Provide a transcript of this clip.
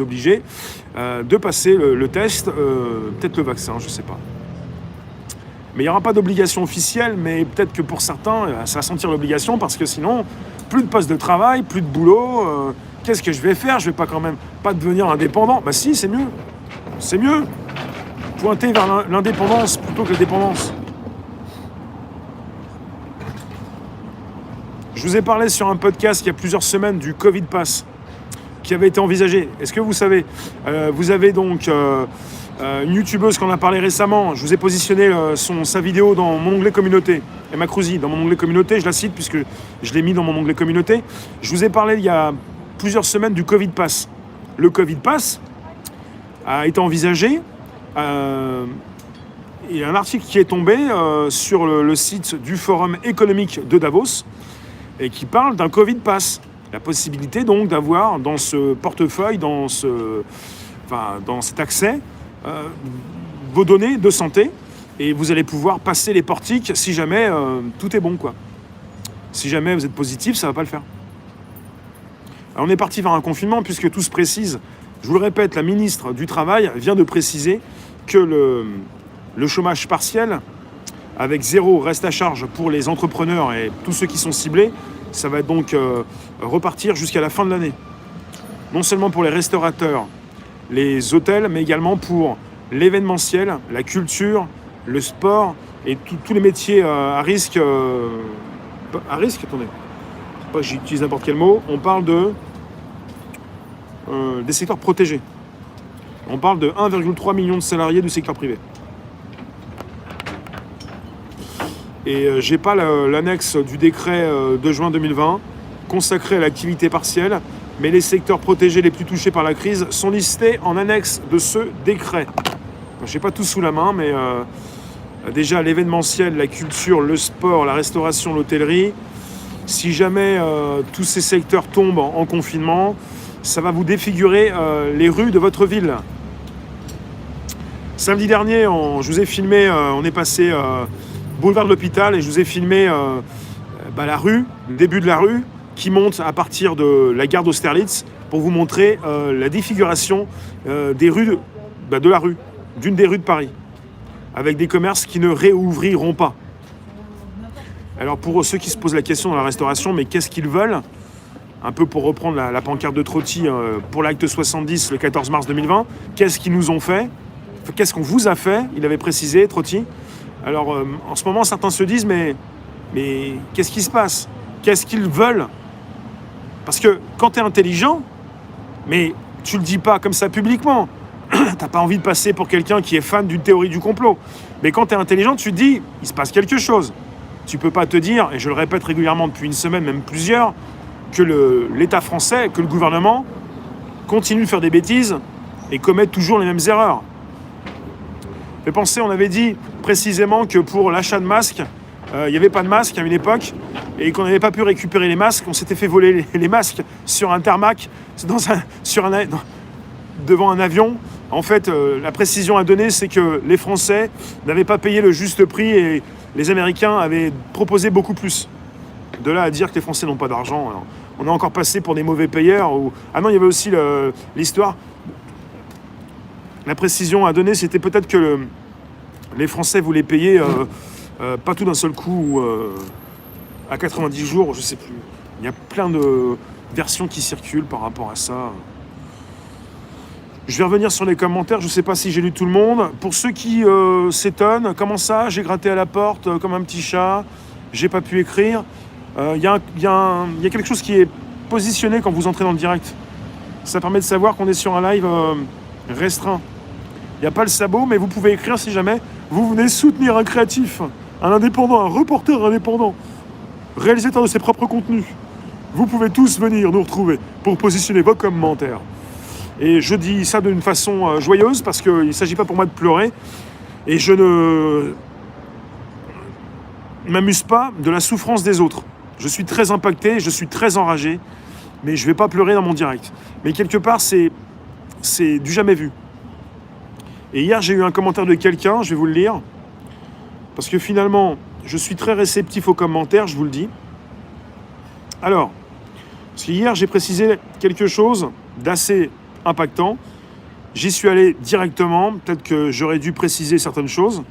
obligés de passer le test, peut-être le vaccin, je ne sais pas. Mais il n'y aura pas d'obligation officielle, mais peut-être que pour certains, ça va sentir l'obligation, parce que sinon, plus de poste de travail, plus de boulot, qu'est-ce que je vais faire? Je ne vais pas quand même pas devenir indépendant. Bah si, c'est mieux. C'est mieux. Pointer vers l'indépendance plutôt que la dépendance. Je vous ai parlé sur un podcast il y a plusieurs semaines du Covid Pass qui avait été envisagé. Est-ce que vous savez, vous avez donc une youtubeuse qu'on a parlé récemment. Je vous ai positionné sa vidéo dans mon onglet communauté. Emma Cruzy, dans mon onglet communauté, je la cite puisque je l'ai mis dans mon onglet communauté. Je vous ai parlé il y a plusieurs semaines du Covid Pass. Le Covid Pass a été envisagé. Il y a un article qui est tombé sur le site du Forum économique de Davos et qui parle d'un Covid Pass. La possibilité donc d'avoir dans ce portefeuille, dans cet accès, vos données de santé, et vous allez pouvoir passer les portiques si jamais tout est bon, quoi. Si jamais vous êtes positif, ça ne va pas le faire. Alors on est parti vers un confinement puisque tout se précise. Je vous le répète, la ministre du Travail vient de préciser que le chômage partiel, avec 0 reste à charge pour les entrepreneurs et tous ceux qui sont ciblés, ça va donc repartir jusqu'à la fin de l'année. Non seulement pour les restaurateurs, les hôtels, mais également pour l'événementiel, la culture, le sport et tous les métiers à risque. À risque, attendez. Pas j'utilise n'importe quel mot. On parle des secteurs protégés. On parle de 1,3 million de salariés du secteur privé. Et j'ai pas l'annexe du décret de juin 2020 consacré à l'activité partielle, mais les secteurs protégés les plus touchés par la crise sont listés en annexe de ce décret. Je n'ai pas tout sous la main, mais déjà l'événementiel, la culture, le sport, la restauration, l'hôtellerie, si jamais tous ces secteurs tombent en confinement, ça va vous défigurer les rues de votre ville. Samedi dernier, je vous ai filmé, on est passé boulevard de l'Hôpital et je vous ai filmé la rue, le début de la rue, qui monte à partir de la gare d'Austerlitz pour vous montrer la défiguration des rues de la rue, d'une des rues de Paris, avec des commerces qui ne réouvriront pas. Alors pour ceux qui se posent la question dans la restauration, mais qu'est-ce qu'ils veulent? Un peu pour reprendre la pancarte de Trotti pour l'acte 70 le 14 mars 2020, qu'est-ce qu'ils nous ont fait? Qu'est-ce qu'on vous a fait? Il avait précisé, Trotti. Alors en ce moment, certains se disent, mais qu'est-ce qui se passe? Qu'est-ce qu'ils veulent? Parce que quand tu es intelligent, mais tu le dis pas comme ça publiquement, t'as pas envie de passer pour quelqu'un qui est fan d'une théorie du complot. Mais quand tu es intelligent, tu te dis, il se passe quelque chose. Tu peux pas te dire, et je le répète régulièrement depuis une semaine, même plusieurs, que l'État français, que le gouvernement continue de faire des bêtises et commet toujours les mêmes erreurs. Fait penser, on avait dit précisément que pour l'achat de masques, il n'y avait pas de masques à une époque et qu'on n'avait pas pu récupérer les masques. On s'était fait voler les masques sur un tarmac, devant un avion. En fait, la précision à donner, c'est que les Français n'avaient pas payé le juste prix et les Américains avaient proposé beaucoup plus. De là à dire que les Français n'ont pas d'argent, alors, on est encore passé pour des mauvais payeurs. Ah non, il y avait aussi l'histoire. La précision à donner, c'était peut-être que les Français voulaient payer pas tout d'un seul coup à 90 jours, je sais plus. Il y a plein de versions qui circulent par rapport à ça. Je vais revenir sur les commentaires, je ne sais pas si j'ai lu tout le monde. Pour ceux qui s'étonnent, comment ça, j'ai gratté à la porte comme un petit chat, j'ai pas pu écrire. Il y a quelque chose qui est positionné quand vous entrez dans le direct. Ça permet de savoir qu'on est sur un live restreint. Il n'y a pas le sabot, mais vous pouvez écrire si jamais vous venez soutenir un créatif, un indépendant, un reporter indépendant, réalisateur de ses propres contenus. Vous pouvez tous venir nous retrouver pour positionner vos commentaires. Et je dis ça d'une façon joyeuse parce qu'il ne s'agit pas pour moi de pleurer. Et je ne m'amuse pas de la souffrance des autres. Je suis très impacté, je suis très enragé, mais je ne vais pas pleurer dans mon direct. Mais quelque part, c'est du jamais vu. Et hier, j'ai eu un commentaire de quelqu'un, je vais vous le lire, parce que finalement, je suis très réceptif aux commentaires, je vous le dis. Alors, parce qu'hier, j'ai précisé quelque chose d'assez impactant. J'y suis allé directement. Peut-être que j'aurais dû préciser certaines choses.